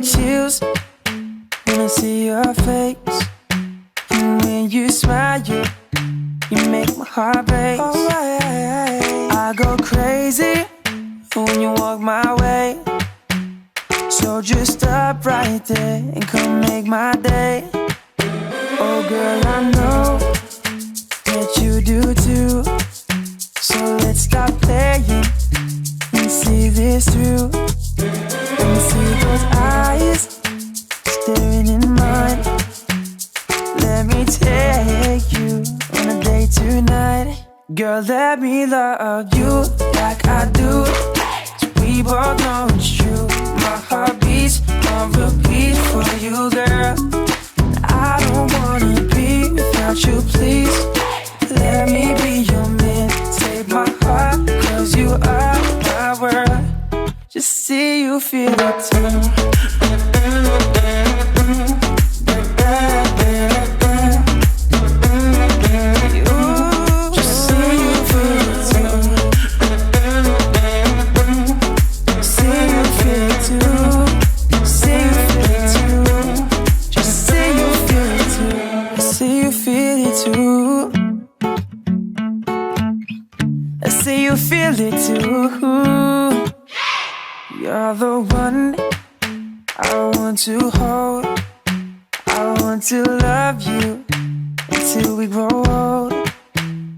get chills when I see your face. And when you smile, you make my heart break. I go crazy when you walk my way. So just stop right there and come make my day. Oh girl, I know that you do too. So let's stop playing and see this through. And see those eyes staring in mine. Let me take you on a date tonight. Girl, let me love you like I do. We both know it's true. My heart beats on repeat for you, girl. I don't wanna be without you, please. Let me be your man. Take my heart, cause you are my world. Just see you feel it too. Feel it too. You're the one I want to hold. I want to love you until we grow old.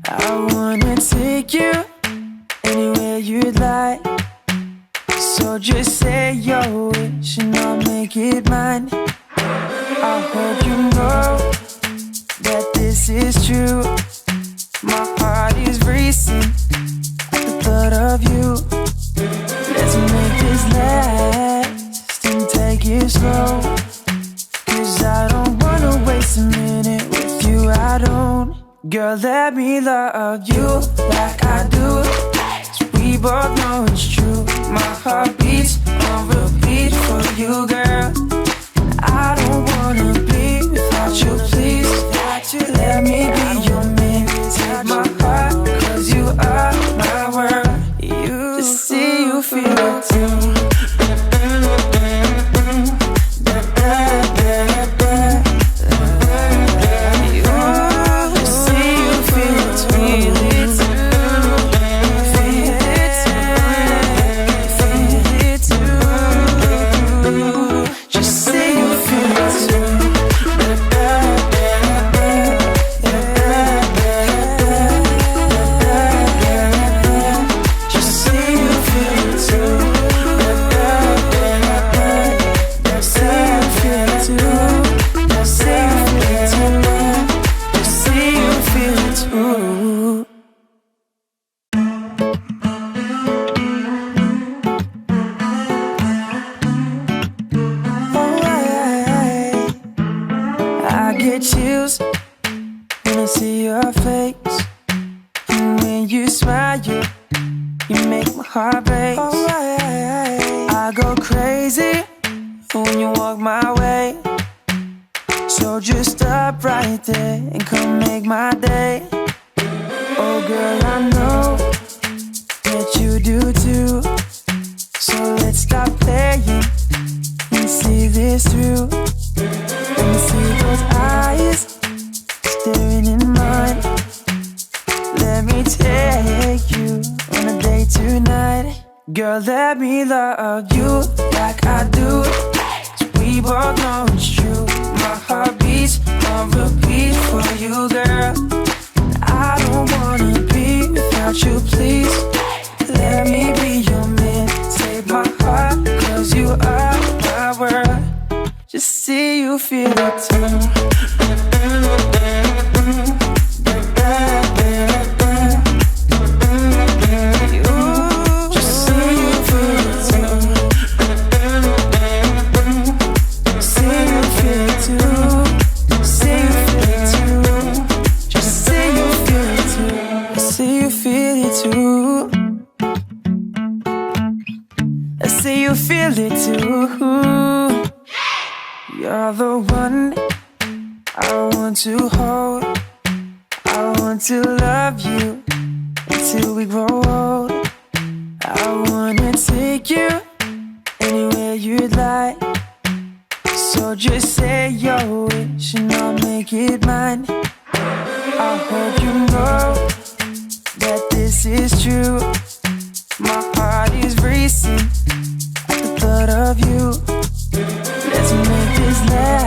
I wanna take you anywhere you'd like. So just say your wish and I'll make it mine. I hope you know that this is true. My heart is racing at the thought of you. Let's make this last and take it slow. Cause I don't wanna waste a minute with you, I don't. Girl, let me love you like I do. We both know it's true. My heart beats on repeat for you, girl. I don't wanna be without you, please. Let me be your man. Take my heart, cause you are my world. Just see you feel it too. Chills when I see your face. And when you smile, you make my heart break. I go crazy when you walk my way. So just stop right there and come make my day. Oh girl, I know that you do too. So let's stop playing and see this through. And see those eyes staring in mine. Let me take you on a date tonight. Girl, let me love you like I do. We both know it's true. My heart beats on repeat for you, girl. I don't wanna be without you, please. Let me be your man. Take my heart, cause you are my world. Just see you feel it too. Just see you feel it too. See you feel it too. See you feel it too. Just see you feel it too. See you feel it too. I see you feel it too. You're the one I want to hold. I want to love you until we grow old. I wanna take you anywhere you'd like. just say your wish and I'll make it mine. I hope you know that this is true. My heart is racing at the thought of you. Let's make this last